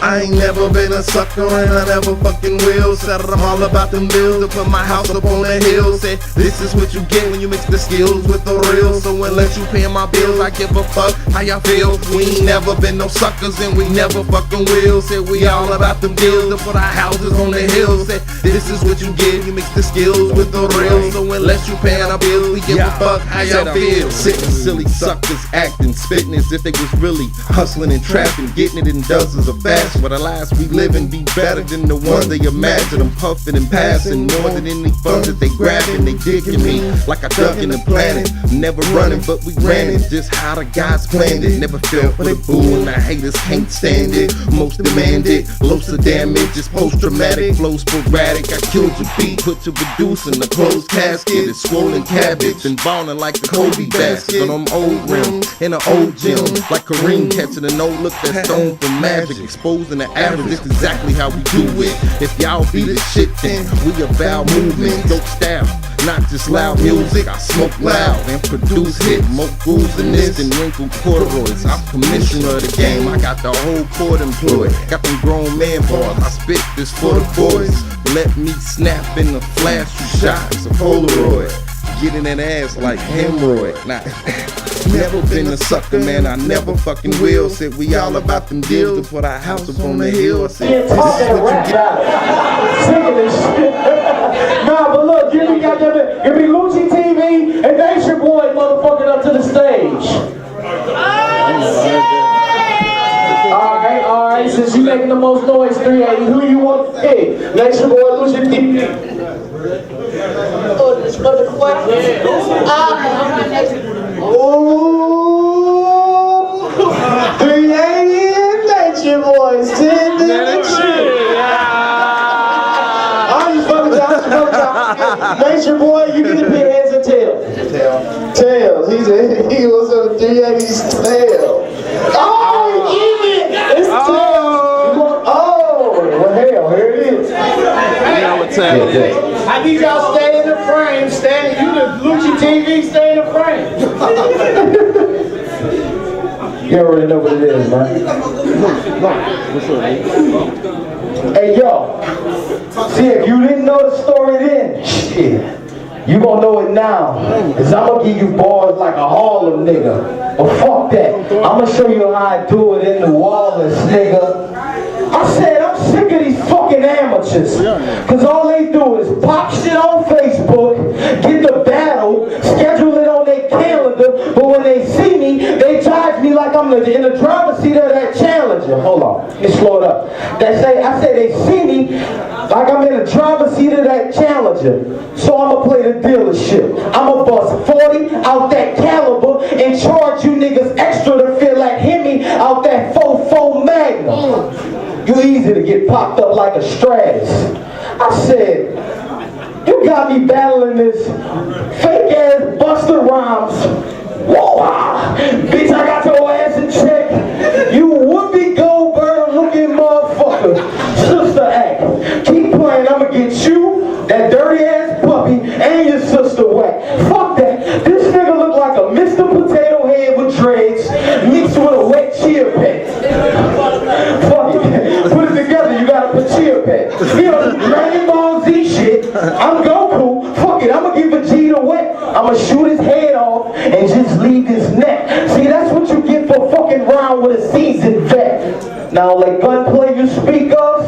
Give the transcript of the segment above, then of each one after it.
I ain't never been a sucker and I never fucking will. Said I'm all about them bills to put my house up on the hill. Said this is what you get when you mix the skills with the real. So unless you paying my bills, I give a fuck how y'all feel. We ain't never been no suckers and we never fucking will. Said we all about them deals to put our houses on the hill. Said this is what you get, you mix the skills with the real. So unless you paying our bills, we give a fuck how y'all feel. Sitting silly suckers acting, spitting as if they was really hustling and trapping, getting it in dozens of fashion. But alas, we living be better than the ones they imagine. I'm puffing and passing more than any funds that they grabbing. They digging me like I dug in the planet. Never running, but we ran it. Just how the guys planned it. Never fell for the boo and the haters can't stand it. Most demanded, loads of damage, it's post-traumatic, flow sporadic. I killed your beat, put your producer in a closed casket. It's swollen cabbage and ballin' like the Kobe basket. On them old rims in an old gym, like Kareem catching an old look that's stone for magic, exposing the average. It's exactly how we do it. If y'all be the shit, then we about movement, dope style, not just loud music. I smoke loud and produce hit, more fools than this and wrinkled corduroys. I'm commissioner of the game, I got the whole court employed. Got them grown man bars, I spit this for the boys. Let me snap in the flash, you shot, it's a Polaroid. Get in that ass like hemorrhoid. Nah, never been a sucker, man, I never fucking will. Said we all about them deals to put our house up on the hill. I said, this is what you get. Singing this shit. Nah, but look, give me Lucci TV and Nation Boy motherfucking up to the stage. Alright, since you making the most noise, 380, who you want to pick? Nation Boy, Lucci TV. Oh, this motherfucker. Ooh, 380 and Nation Boys, 10 minutes. I'm just fucking down. Nation Boy, you get to pick heads or tails. Tails. He was on the 380's tail. Oh, give it! It's tails. Oh, well, hell, here it is. I need y'all stay in the frame. Stay. You the Lucci TV. Stay in the frame. You already know what it is, man. Hey, yo. See, if you didn't know the story then, shit. You gonna know it now, cause I'm gonna give you bars like a Harlem nigga. But fuck that, I'm gonna show you how I do it in the Wallace, nigga. I said I'm sick of these fucking amateurs, cause all they do is pop shit on Facebook, get the battle, schedule it on their calendar, but when they see me, they charge me like I'm in the driver's seat of that Challenger. Hold on, let me slow it up. I say they see me like I'm in the driver's seat of that Challenger. So I'ma play the dealership. I'ma bust 40 out that caliber and charge you niggas extra to feel like Hemi out that 4.4 Magnum. You easy to get popped up like a Stratus. I said, you got me battling this fake ass Busta Rhymes. Whoa, bitch, I got your ass in check. You Whoopi Goldberg looking motherfucker. Sister act. Keep playing, I'ma get you, that dirty ass puppy, and your sister whack. Fuck that. This nigga look like a Mr. Potato Head with dreads mixed with a wet chia pet. Fuck it. Put it together, you got a chia pet. You know, Dragon Ball Z shit. I'm Goku. Fuck it, I'ma give Vegeta wet. I'ma shoot his head off and just leave his neck. See, that's what you get for fucking around with a seasoned vet. Now, like gunplay you speak of,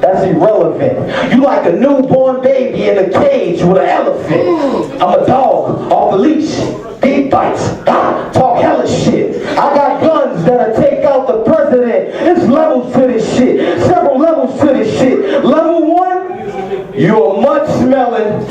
that's irrelevant. You like a newborn baby in a cage with an elephant. I'm a dog off a leash. Big bites. Talk hella shit. I got guns that'll take out the president. There's levels to this shit. Several levels to this shit. Level 1, you're a mud smelling,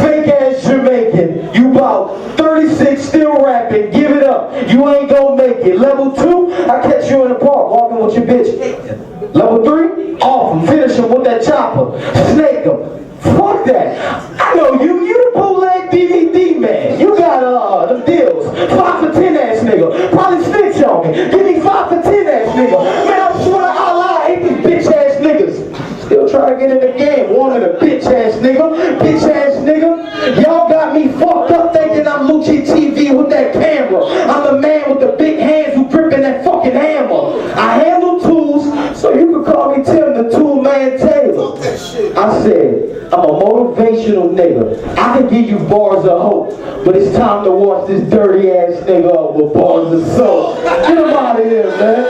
fake ass Jamaican. You about 36 still rapping. Give it up. You ain't gonna make it. Level 2, I catch you in the park walking with your bitch. Level 3, off him. Finish him with that chopper. Snake him. Fuck that. I know you. You the bootleg DVD man. You got them deals. 5 for 10 ass nigga. Probably snitch on me. Give me 5 for 10 ass nigga. Man, I swear to Allah, I hate these bitch ass niggas. Still trying to get in the game. One of the bitch ass nigga. Bitch ass nigga. Y'all got me fucked up thinking I'm Lucci TV with that camera. I'm the man with the big hands who gripping that fucking hammer. I handle tools, so you can I said, I'm a motivational nigga. I can give you bars of hope, but it's time to wash this dirty ass nigga up with bars of soap. Get him out of here, man.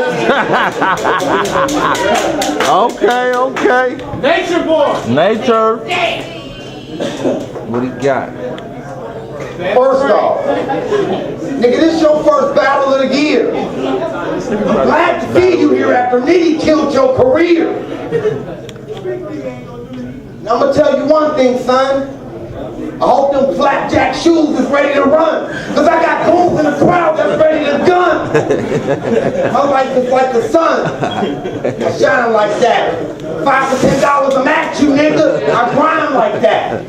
Okay. Nature boy. Nature. What he got? First off, nigga, this your first battle of the year. I'm glad to see you here after Nitty killed your career. Now I'm gonna tell you one thing, son. I hope them flapjack shoes is ready to run, cause I got goons in the crowd that's ready to gun. My life is like the sun. I shine like that. $5 to $10 a match, you nigga. I grind like that.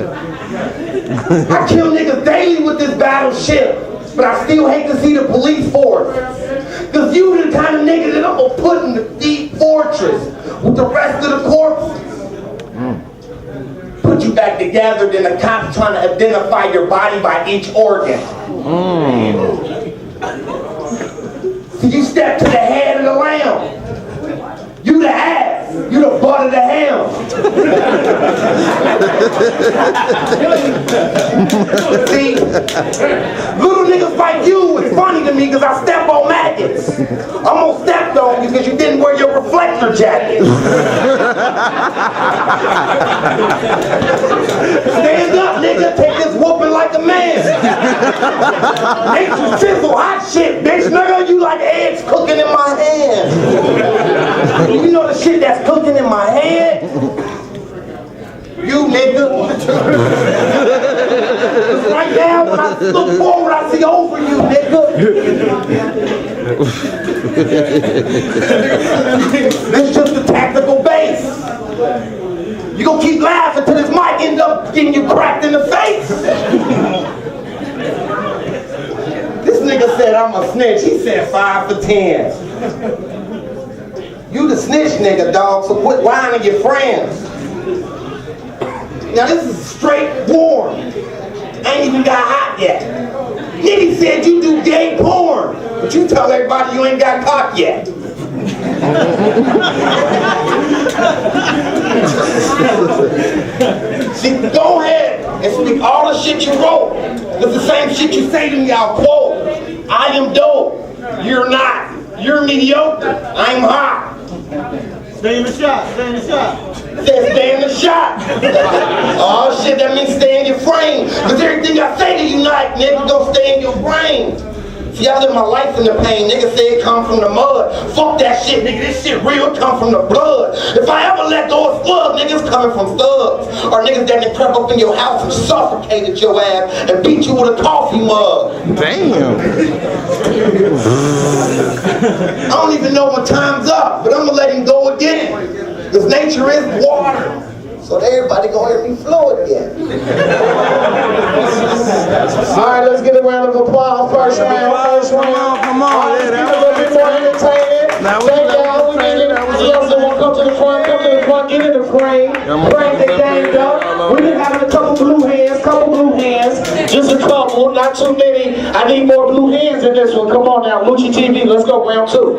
I kill niggas daily with this battleship, but I still hate to see the police force. Cause you the kind of nigga that I'm gonna put in the deep fortress with the rest of the corpses. Put you back together, then the cops trying to identify your body by each organ. So you step to the head of the lamb. You the ass. You the butt of the ham. See, little niggas like you, it's funny to me because I step on maggots. I'm gonna step on you because you didn't wear your reflector jacket. Stand up, nigga. Take this whooping like a man. Nature sizzle, hot shit, bitch. Nigga, you like eggs cooking in my hand. You know the shit that's cooking in my head? You nigga. Right now, when I look forward, I see over you, nigga. This is just a tactical base. You gonna keep laughing till this mic ends up getting you cracked in the face. This nigga said I'm a snitch. He said 5 for 10. You the snitch nigga, dog, so quit lying to your friends. Now this is straight warm. Ain't even got hot yet. Nitty said you do gay porn, but you tell everybody you ain't got cock yet. See, go ahead and speak all the shit you wrote. It's the same shit you say to me, I'll quote. I am dope. You're not. You're mediocre. I'm hot. Stay in the shot. Stay in the shot. Says stay in the shot. Oh shit, that means stay in your frame. Cause everything I say to you night, nigga, gonna stay in your brain. See, I live my life in the pain. Niggas say it come from the mud. Fuck that shit, nigga. This shit real, come from the blood. If I ever let go of slug, niggas coming from thugs. Or niggas that can creep up in your house and suffocated your ass and beat you with a coffee mug. Damn. I don't even know when time's up, but I'm gonna let him go again. Because nature is water. So everybody gonna hear me flow again. Alright, let's get a round of applause. First round. Come on. Let's get a little bit more entertaining. Thank y'all. We need it. Come to the front, get in the frame. Bring the game up. We've been having a couple blue hands. Just a couple, not too many. I need more blue hands in this one. Come on now, Lucci TV, let's go round 2.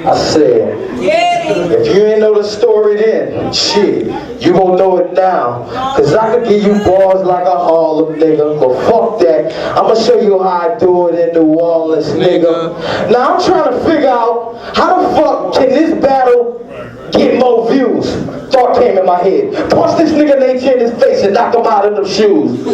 I said, if you ain't know the story then, shit, you gon' know it now. Cause I could give you bars like a Harlem nigga, but fuck that. I'ma show you how I do it in New Orleans, nigga. Now I'm trying to figure out how the fuck can this battle get more views. Thought came in my head. Punch this nigga nature in his face and knock him out of them shoes.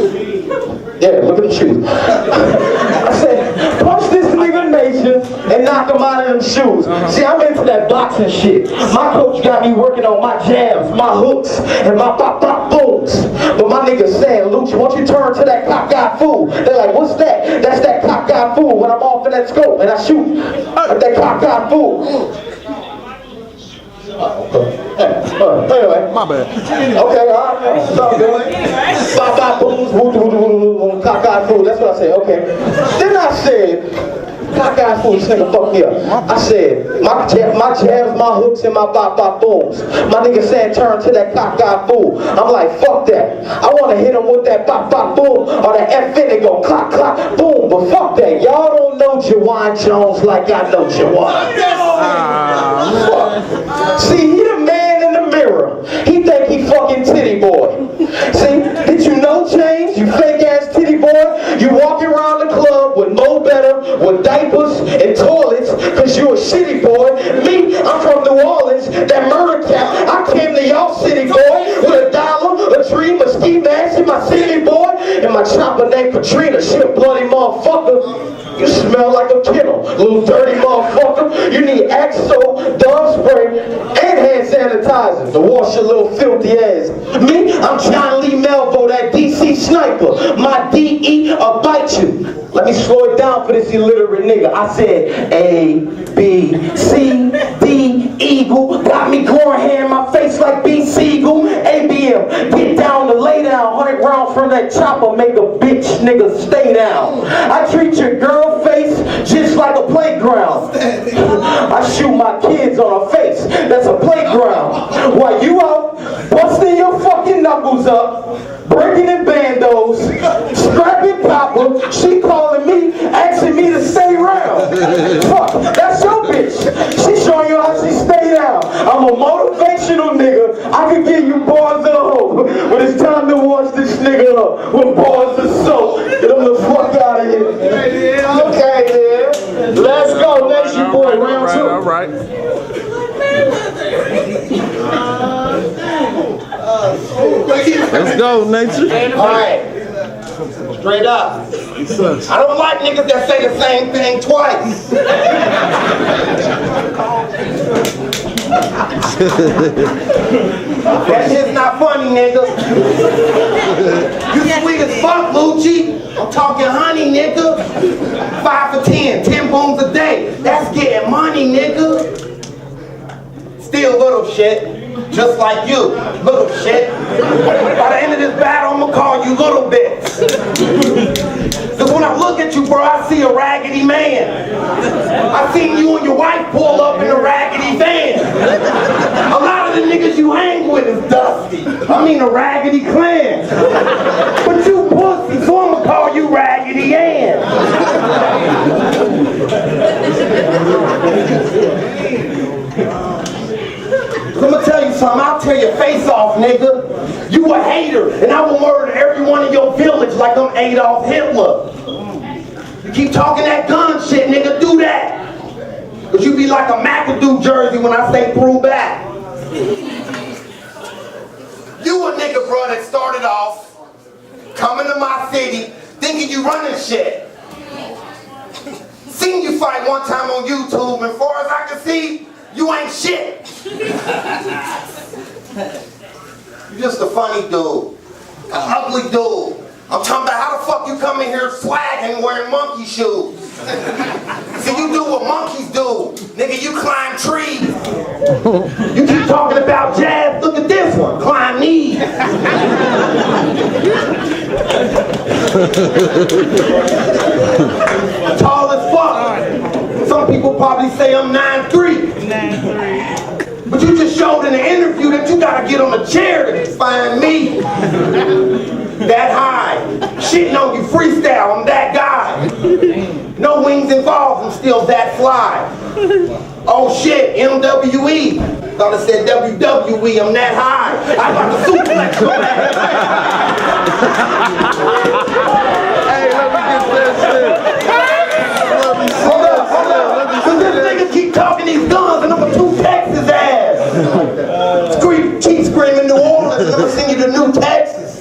Yeah, look at them shoes. I said, punch this nigga nature and knock him out of them shoes. See, I'm into that boxing shit. My coach got me working on my jabs, my hooks, and my pop booms. But my niggas saying, Lucci, why don't you turn to that cockeyed fool? They're like, what's that? That's that cockeyed fool when I'm off in that scope and I shoot at that cockeyed fool. Anyway. My bad. Okay, alright. It's all good. Bop, booms, woo, cockeyed fool. That's what I said. Okay. Then I said, cockeyed fool, this nigga fucked me up. I said, my jabs, my hooks, and my bop booms. My nigga saying turn to that cockeyed fool. I'm like, fuck that. I want to hit him with that bop boom or that F and go clock boom. But fuck that. Y'all don't know Jawan Jones like I know Jawan. See, he the man in the mirror. He think he fucking 10 Orleans, cause you a shitty boy. Me, I'm from New Orleans, that murder cap. I came to y'all city, boy, with $1, a dream, a ski mask, and my city, boy, and my chopper named Katrina. She a bloody motherfucker. You smell like a kennel, little dirty motherfucker. You need Axo, dog spray, and hand sanitizer to wash your little filthy ass. Me, I'm John Lee Melvo, that DC sniper. My DE, I'll bite you. Let me slow it down for this illiterate nigga. I said A, B, C, D, Eagle. Got me growing hair in my face like B. Siegel. ABM, get down to lay down. 100 rounds from that chopper, make a bitch nigga stay down. I treat your girl face just like a playground. I shoot my kids on her face, that's a playground. While you out, busting your fucking knuckles up, breaking in bandos, scrapping Papa, she calling me, asking me to stay around. Fuck, that's your bitch. She showing you how she stay down. I'm a motivational nigga. I can give you bars of hope, but it's time to wash this nigga up with bars of soap. Get him the fuck out of here. Okay, man. Let's go, Nation Boy, round two. All right. Let's go, Nature. All right. Straight up. I don't like niggas that say the same thing twice. That shit's not funny, nigga. You sweet as fuck, Lucci. I'm talking honey, nigga. 5 for 10, 10 booms a day. That's getting money, nigga. Still little shit. Just like you, little shit. By the end of this battle, I'm gonna call you little bits. Cause when I look at you, bro, I see a raggedy man. I seen you and your wife pull up in a raggedy van. A lot of the niggas you hang with is dusty. I mean a raggedy clan. But you pussy, so I'm gonna call you Raggedy Ann. I'm gonna tell you something, I'll tear your face off, nigga. You a hater, and I will murder everyone in your village like I'm Adolf Hitler. You keep talking that gun shit, nigga, do that. Cause you be like a McAdoo jersey when I say through back. You a nigga, bro, that started off coming to my city thinking you running shit. Seen you fight one time on YouTube, and far as I can see, you ain't shit. You're just a funny dude. An ugly dude. I'm talking about how the fuck you come in here swagging wearing monkey shoes. See, you do what monkeys do. Nigga, you climb trees. You keep talking about jazz, look at this one. Climb knees. Tall as fuck. Some people probably say I'm 9'3". 9'3". But you just showed in the interview that you gotta get on a chair to find me. That high. Shitting on you freestyle, I'm that guy. No wings involved, I'm still that fly. Oh shit, MWE. Thought it said WWE, I'm that high. I got the suplex on that. Hey, let me get that shit. Hold up. Cause this nigga keep talking these guns and I'm gonna two Texas ass. Keep screaming New Orleans and I'm gonna send you to New Texas.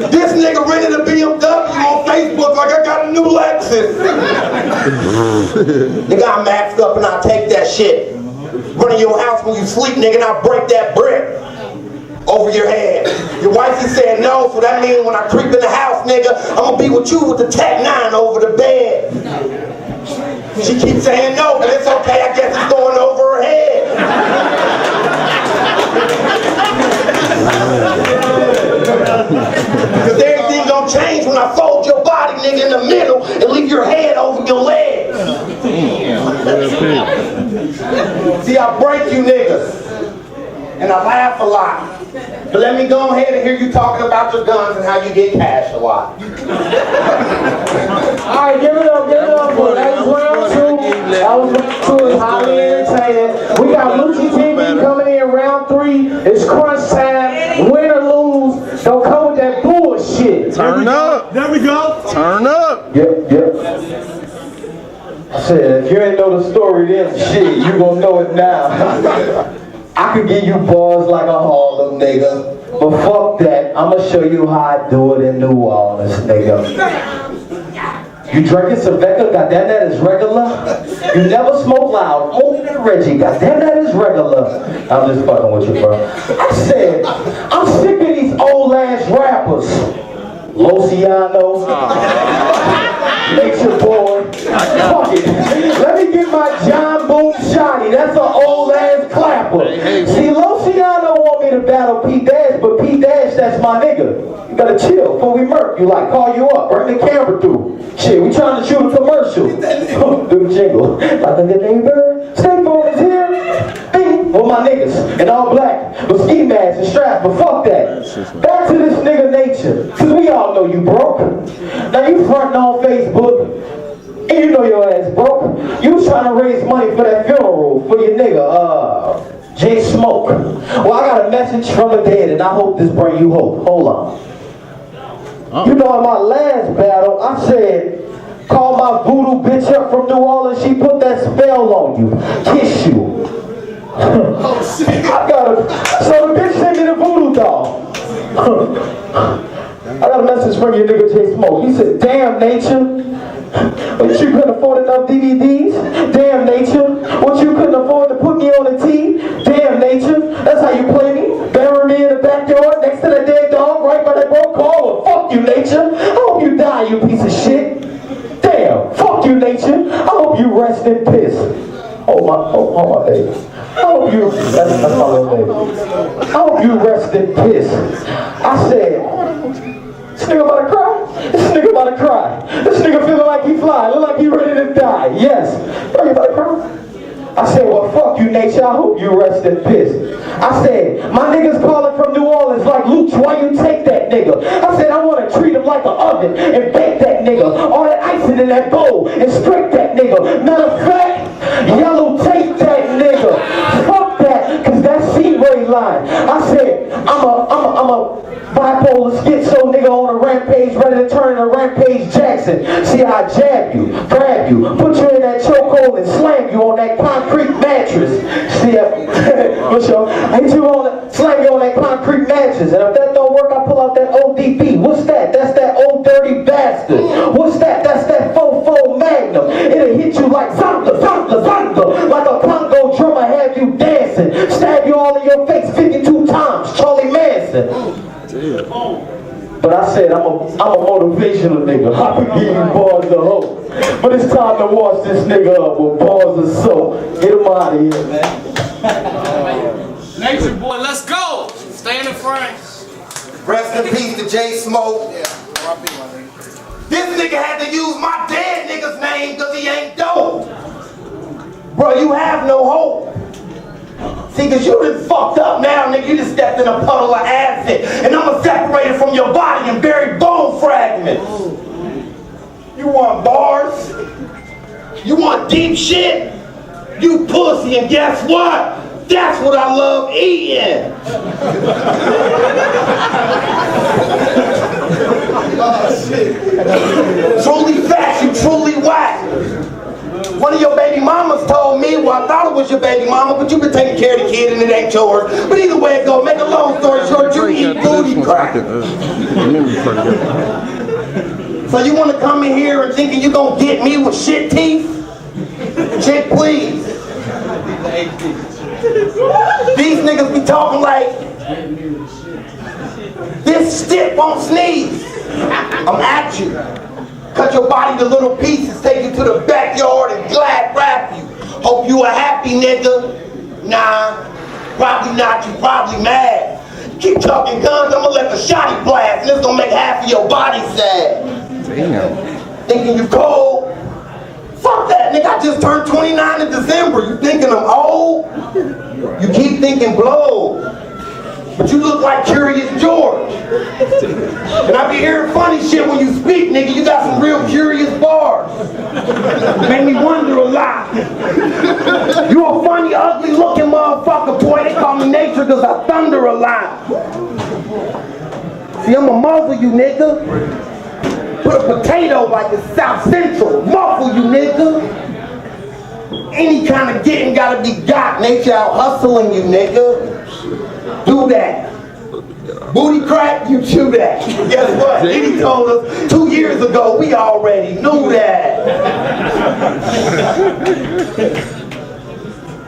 This nigga rented a BMW on Facebook like I got a new Lexus. Nigga, I'm maxed up and I'll take that shit. Run in your house when you sleep, nigga, and I'll break that brick over your head. Your wifey said no, so that means when I creep in the house, nigga, I'm gonna be with you with the Tech 9 over the bed. She keeps saying no, but it's okay, I guess it's going over her head. Cause everything gonna change when I fold your body, nigga, in the middle and leave your head over your legs. See, I break you niggas. And I laugh a lot. But let me go ahead and hear you talking about your guns and how you get cash a lot. Alright, give it up for that was round 2. That was round 2, it's highly entertaining. We got Lucci TV coming in round 3. It's crunch time. Win or lose, don't come with that bullshit. Turn up. There we go. Turn up. Yep. Said, if you ain't know the story then, shit, you gon' know it now. I could give you bars like a Harlem nigga, but fuck that, I'ma show you how I do it in New Orleans, nigga. You drinking Savecca, goddamn that is regular. You never smoke loud, only that Reggie, goddamn that is regular. I'm just fucking with you, bro. I said, I'm sick of these old ass rappers. Luciano, Nature Boy, fuck it. Let me get my John Boone Shotty, that's an old ass clapper. See, Luciano want me to battle P Dash, but P Dash, that's my nigga. You gotta chill before we murk. You like, call you up, bring the camera through. Shit, we trying to shoot a commercial. Do the jingle. Like the neighbor, State Phone is here. Bing, with my niggas, in all black, with ski masks and straps, but fuck that. Back to this nigga Nature, cause we all know you broke. Now you frontin' on Facebook, and you know your ass broke. You was trying to raise money for that funeral for your nigga, J Smoke. Well, I got a message from the dead, and I hope this bring you hope. Hold on. You know, in my last battle, I said, call my voodoo bitch up from New Orleans, she put that spell on you, kiss you. I got a, so the bitch sent me the voodoo doll. I got a message from your nigga J Smoke. He said, damn Nature, what you couldn't afford enough DVDs? Damn Nature, what you couldn't afford to put me on the T? Damn Nature, that's how you play me? Bury me in the backyard next to the dead dog right by that broke car? Well, fuck you Nature, I hope you die you piece of shit. Damn, fuck you Nature, I hope you rest in piss. Oh my baby. I hope you, that's my little baby. I hope you rest in piss. I said, this nigga about to cry? This nigga about to cry. This nigga feeling like he fly, look like he ready to die. Yes. Bro, you about to cry? I said, well, fuck you, Nature. I hope you rest in piss. I said, my niggas calling from New Orleans like, Lucci, why you take that nigga? I said, I want to treat him like an oven and bake that nigga. All that icing in that bowl and strip that nigga. Matter of fact, yellow tape that nigga. Fuck that, cause that's C-Ray line. I said, I'm a bipolar schizo nigga on a rampage, ready to turn into Rampage Jackson. See how I jab you, grab you, put you in that chokehold and slam you on that concrete mattress. See, what's your, I hit you on, slam you on that concrete mattress. And if that don't work, I pull out that ODB. What's that? That's that old dirty bastard. What's that? That's that 4-4 Magnum. It'll hit you like zonka, zonka, zonka, like a Congo drummer have you dancing. Stab you all in your face 52 times, Charlie Manson. But I said I'm a motivational nigga. I can give you bars of hope. But it's time to wash this nigga up with bars of soap. Get him out of here, man. Nature Boy, let's go. Stay in the frame. Rest in peace to J Smoke. This nigga had to use my dead nigga's name because he ain't dope. Bro, you have no hope. See, cause you done fucked up now, nigga. You just stepped in a puddle of acid. And I'ma separate it from your body and bury bone fragments. You want bars? You want deep shit? You pussy, and guess what? That's what I love eating. Truly fat, you truly whack. One of your baby mamas told me, well, I thought it was your baby mama, but you've been taking care of the kid and it ain't yours. But either way it go, make a long story short, you eat booty crack. So you want to come in here and thinking you gonna get me with shit teeth? Chick, please. These niggas be talking like, this stick won't sneeze. I'm at you. Cut your body to little pieces, take you to the backyard and glad wrap you. Hope you a happy nigga. Nah, probably not, you probably mad. Keep talking guns, I'm gonna let the shotty blast and it's gonna make half of your body sad. Damn. Thinking you cold? Fuck that, nigga, I just turned 29 in December. You thinking I'm old? You keep thinking blow. But you look like Curious George. And I be hearing funny shit when you speak, nigga. You got some real curious bars. Make me wonder a lot. You a funny, ugly looking motherfucker, boy. They call me Nature because I thunder a lot. See, I'ma muzzle you, nigga. Put a potato like it's South Central. Muffle you, nigga. any kind of getting gotta be got. Nature out hustling you, nigga. Do that. Booty crack, you chew that. Guess what? He told us 2 years ago, we already knew that.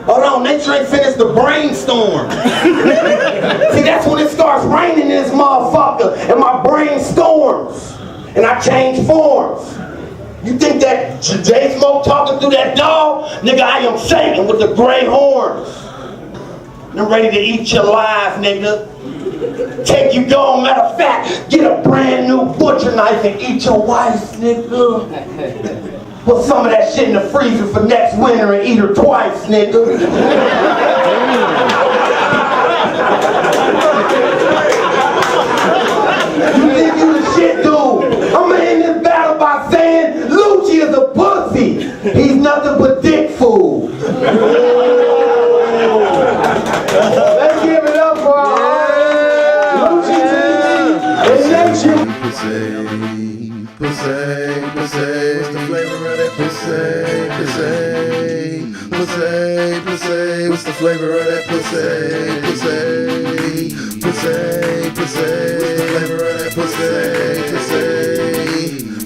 Hold on, nature ain't finished the brainstorm. See, that's when it starts raining in this motherfucker, and my brain storms, and I change forms. You think that J Smoke talking through that dog? Nigga, I am Satan with the gray horns. And I'm ready to eat your life, nigga. Take you gone, matter of fact, get a brand new butcher knife and eat your wife, nigga. Put some of that shit in the freezer for next winter and eat her twice, nigga. You think you the shit, dude? I'ma end this battle by saying Lucci is a pussy. He's nothing but dick food. Let's give it up for our Lucci team and nation. Pussy, pussy, what's the flavor of that pussy, pussy, pussy, pussy, what's the flavor of that pussy, pussy, pussy, pussy, what's the flavor of that pussy, pussy,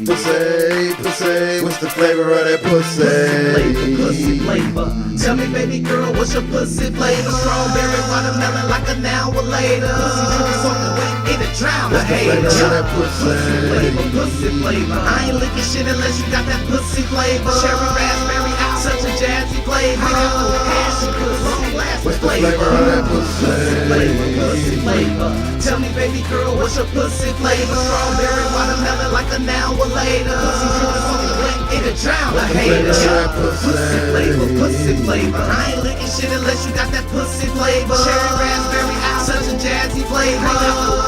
pussy, pussy, what's the flavor of that pussy? Pussy flavor. Tell me, baby girl, what's your pussy flavor? Strawberry, watermelon, like an hour later. Pussy dripping soaking wet, it'll drown the haters. Pussy flavor, pussy flavor. I ain't licking shit unless you got that pussy flavor. Cherry, raspberry, such a jazzy flavor. Passion, long lasting flavor. Pussy flavor. Tell me, baby girl, what's your pussy flavor? Strawberry, watermelon, like an hour later. Pussy dripping soaking wet, it'll drown the haters. Pussy flavor, pussy flavor. I ain't licking shit unless you got that pussy flavor. Cherry, raspberry, such a jazzy flavor.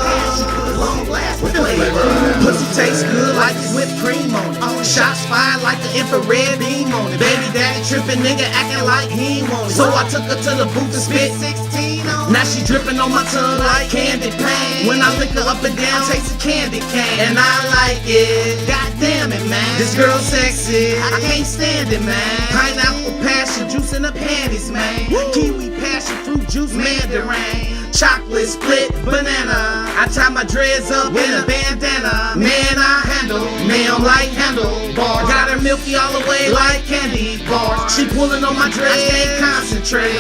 Passion, long lasting flavor. Pussy tastes good like it's whipped cream on it. Shots fired like the infrared beam on it. Baby daddy tripping, nigga acting like he ain't want it. So I took her to the booth and spit 16 on it. Now she dripping on my tongue like candy paint. When I lick her up and down, tastes a candy cane. And I like it, god damn it, man. This girl sexy, I can't stand it, man. Pineapple passion juice in the panties, man. Kiwi passion fruit juice, mandarin. Chocolate split banana. I tie my dreads up in a bandana. Man, I handle, man, like handlebar. Got her milky all the way like candy bar. She pulling on my dreads, I can't concentrate.